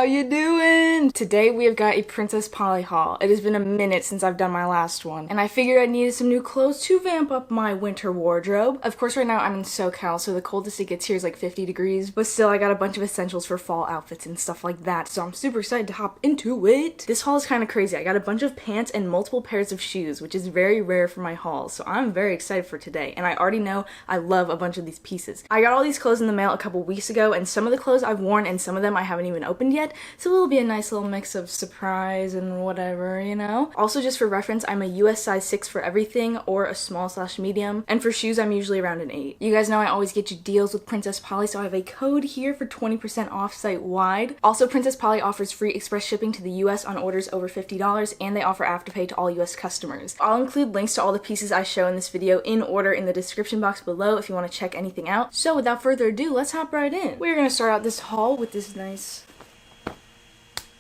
how you doing? Today we have got a Princess Polly haul. It has been a minute since I've done my last one, and I figured I needed some new clothes to vamp up my winter wardrobe. Of course, right now I'm in SoCal, so the coldest it gets here is like 50 degrees, but still I got a bunch of essentials for fall outfits and stuff like that, so I'm super excited to hop into it. This haul is kind of crazy. I got a bunch of pants and multiple pairs of shoes, which is very rare for my hauls, so I'm very excited for today, and I already know I love a bunch of these pieces. I got all these clothes in the mail a couple weeks ago, and some of the clothes I've worn and some of them I haven't even opened yet, so it'll be a nice little mix of surprise and whatever, you know? Also, just for reference, I'm a US size 6 for everything, or a small/medium, and for shoes I'm usually around an 8. You guys know I always get you deals with Princess Polly, so I have a code here for 20% off site-wide. Also, Princess Polly offers free express shipping to the US on orders over $50, and they offer AfterPay to all US customers. I'll include links to all the pieces I show in this video in order in the description box below if you want to check anything out. So without further ado, let's hop right in. We're gonna start out this haul with this nice...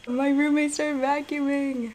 My roommates are vacuuming!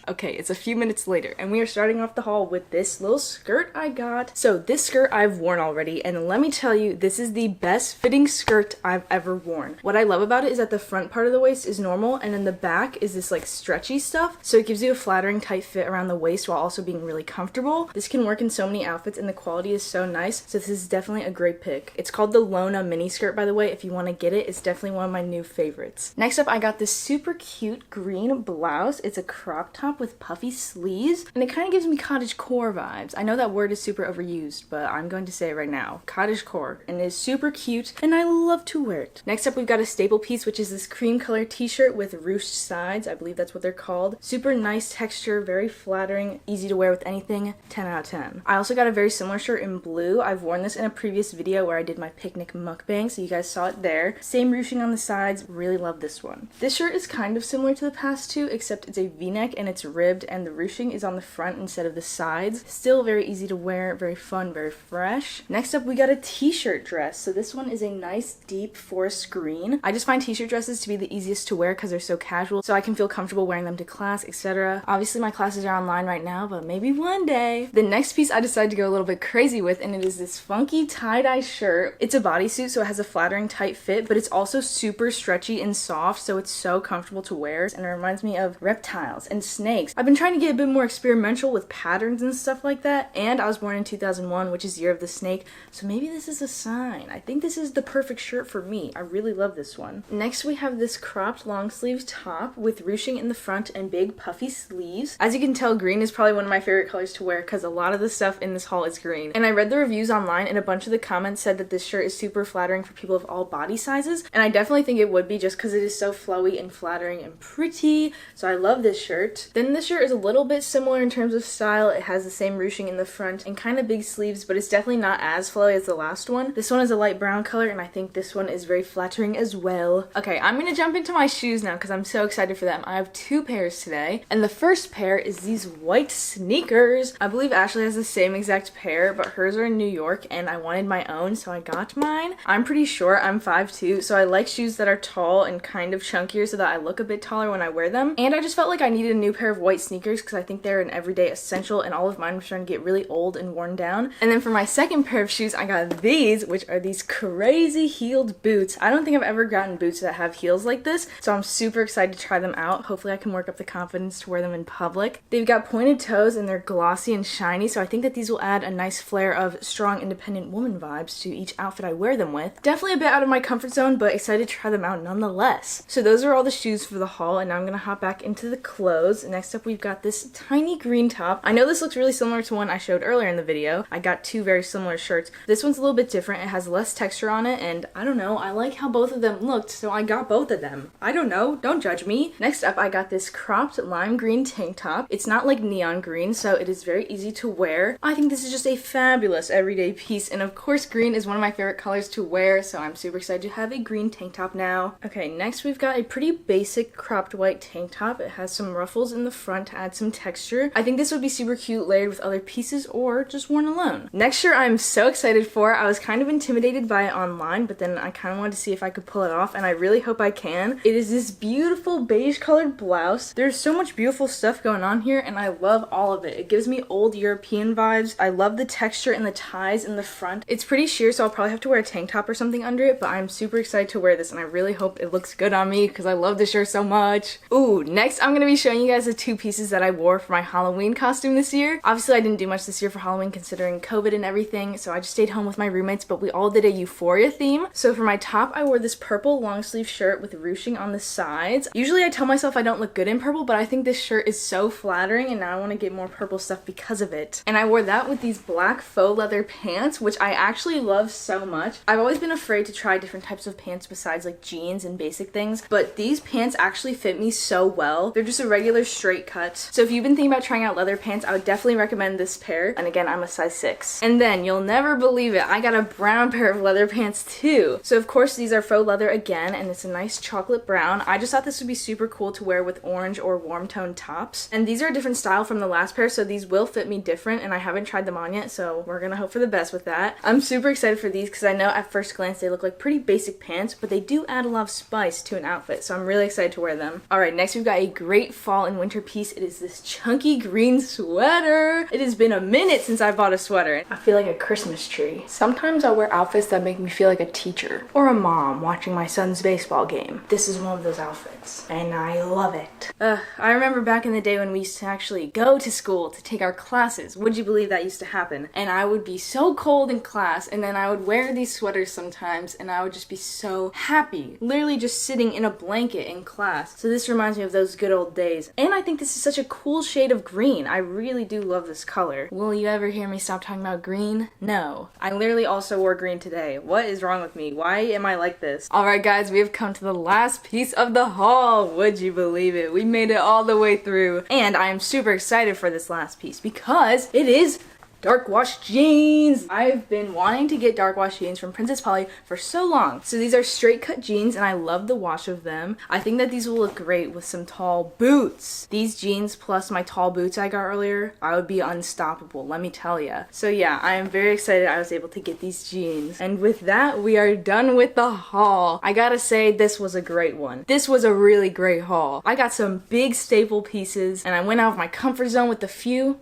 Okay, it's a few minutes later, and we are starting off the haul with this little skirt I got. So this skirt I've worn already, and let me tell you, this is the best fitting skirt I've ever worn. What I love about it is that the front part of the waist is normal, and then the back is this like stretchy stuff, so it gives you a flattering tight fit around the waist while also being really comfortable. This can work in so many outfits, and the quality is so nice, so this is definitely a great pick. It's called the Lona mini skirt, by the way. If you want to get it, it's definitely one of my new favorites. Next up, I got this super cute green blouse. It's a crop top with puffy sleeves, and it kind of gives me cottagecore vibes. I know that word is super overused, but I'm going to say it right now. Cottagecore, and it is super cute, and I love to wear it. Next up, we've got a staple piece, which is this cream color t-shirt with ruched sides. I believe that's what they're called. Super nice texture, very flattering, easy to wear with anything. 10 out of 10. I also got a very similar shirt in blue. I've worn this in a previous video where I did my picnic mukbang, so you guys saw it there. Same ruching on the sides. Really love this one. This shirt is kind of similar to the past two, except it's a v-neck and it's ribbed, and the ruching is on the front instead of the sides. Still very easy to wear, very fun, very fresh. Next up, we got a t-shirt dress. So this one is a nice deep forest green. I just find t-shirt dresses to be the easiest to wear because they're so casual, so I can feel comfortable wearing them to class, etc. Obviously my classes are online right now, but maybe one day. The next piece I decided to go a little bit crazy with, and it is this funky tie-dye shirt. It's a bodysuit, so it has a flattering tight fit, but it's also super stretchy and soft, so it's so comfortable to wear, and it reminds me of reptiles and snakes. I've been trying to get a bit more experimental with patterns and stuff like that, and I was born in 2001, which is year of the snake, so maybe this is a sign. I think this is the perfect shirt for me. I really love this one. Next, we have this cropped long sleeve top with ruching in the front and big puffy sleeves. As you can tell, green is probably one of my favorite colors to wear because a lot of the stuff in this haul is green. And I read the reviews online, and a bunch of the comments said that this shirt is super flattering for people of all body sizes, and I definitely think it would be just because it is so flowy and flattering and pretty, so I love this shirt. Then this shirt is a little bit similar in terms of style. It has the same ruching in the front and kind of big sleeves, but it's definitely not as flowy as the last one. This one is a light brown color, and I think this one is very flattering as well. Okay, I'm gonna jump into my shoes now because I'm so excited for them. I have two pairs today, and the first pair is these white sneakers. I believe Ashley has the same exact pair, but hers are in New York, and I wanted my own, so I got mine. I'm pretty short, I'm 5'2", so I like shoes that are tall and kind of chunkier so that I look a bit taller when I wear them, and I just felt like I needed a new pair of white sneakers because I think they're an everyday essential, and all of mine were starting to get really old and worn down. And then for my second pair of shoes, I got these, which are these crazy heeled boots. I don't think I've ever gotten boots that have heels like this, so I'm super excited to try them out. Hopefully I can work up the confidence to wear them in public. They've got pointed toes and they're glossy and shiny, so I think that these will add a nice flair of strong, independent woman vibes to each outfit I wear them with. Definitely a bit out of my comfort zone, but excited to try them out nonetheless. So those are all the shoes for the haul, and now I'm gonna hop back into the clothes. Next up, we've got this tiny green top. I know this looks really similar to one I showed earlier in the video. I got two very similar shirts. This one's a little bit different. It has less texture on it, and I don't know, I like how both of them looked, so I got both of them. I don't know, don't judge me. Next up, I got this cropped lime green tank top. It's not like neon green, so it is very easy to wear. I think this is just a fabulous everyday piece, and of course green is one of my favorite colors to wear, so I'm super excited to have a green tank top now. Okay, next we've got a pretty basic cropped white tank top. It has some ruffles in the front to add some texture. I think this would be super cute layered with other pieces or just worn alone. Next shirt I'm so excited for. I was kind of intimidated by it online, but then I kind of wanted to see if I could pull it off, and I really hope I can. It is this beautiful beige colored blouse. There's so much beautiful stuff going on here, and I love all of it. It gives me old European vibes. I love the texture and the ties in the front. It's pretty sheer, so I'll probably have to wear a tank top or something under it, but I'm super excited to wear this, and I really hope it looks good on me because I love this shirt so much. Ooh, next I'm gonna be showing you guys the two pieces that I wore for my Halloween costume this year. Obviously I didn't do much this year for Halloween considering COVID and everything, so I just stayed home with my roommates, but we all did a Euphoria theme. So for my top, I wore this purple long sleeve shirt with ruching on the sides. Usually I tell myself I don't look good in purple, but I think this shirt is so flattering, and now I want to get more purple stuff because of it. And I wore that with these black faux leather pants, which I actually love so much. I've always been afraid to try different types of pants besides like jeans and basic things, but these pants actually fit me so well. They're just a regular straight cut. So if you've been thinking about trying out leather pants, I would definitely recommend this pair. And again, I'm a size 6. And then you'll never believe it, I got a brown pair of leather pants too. So of course these are faux leather again, and it's a nice chocolate brown. I just thought this would be super cool to wear with orange or warm tone tops. And these are a different style from the last pair, so these will fit me different, and I haven't tried them on yet, so we're gonna hope for the best with that. I'm super excited for these because I know at first glance they look like pretty basic pants, but they do add a lot of spice to an outfit, so I'm really excited to wear them. Alright, next we've got a great fall and winter piece. It is this chunky green sweater. It has been a minute since I bought a sweater. I feel like a Christmas tree. Sometimes I wear outfits that make me feel like a teacher or a mom watching my son's baseball game. This is one of those outfits, and I love it. I remember back in the day when we used to actually go to school to take our classes. Would you believe that used to happen? And I would be so cold in class, and then I would wear these sweaters sometimes, and I would just be so happy, literally just sitting in a blanket in class. So this reminds me of those good old days. And I think this is such a cool shade of green. I really do love this color. Will you ever hear me stop talking about green? No. I literally also wore green today. What is wrong with me? Why am I like this? Alright guys, we have come to the last piece of the haul. Would you believe it? We made it all the way through. And I am super excited for this last piece because it is dark wash jeans. I've been wanting to get dark wash jeans from Princess Polly for so long. So these are straight cut jeans, and I love the wash of them. I think that these will look great with some tall boots. These jeans plus my tall boots I got earlier, I would be unstoppable, let me tell ya. So yeah, I am very excited I was able to get these jeans. And with that, we are done with the haul. I gotta say, this was a great one. This was a really great haul. I got some big staple pieces, and I went out of my comfort zone with a few.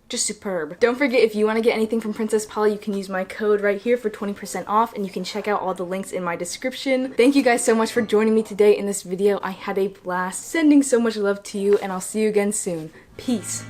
Just superb. Don't forget, if you want to get anything from Princess Polly, you can use my code right here for 20% off, and you can check out all the links in my description. Thank you guys so much for joining me today in this video. I had a blast. Sending so much love to you, and I'll see you again soon. Peace.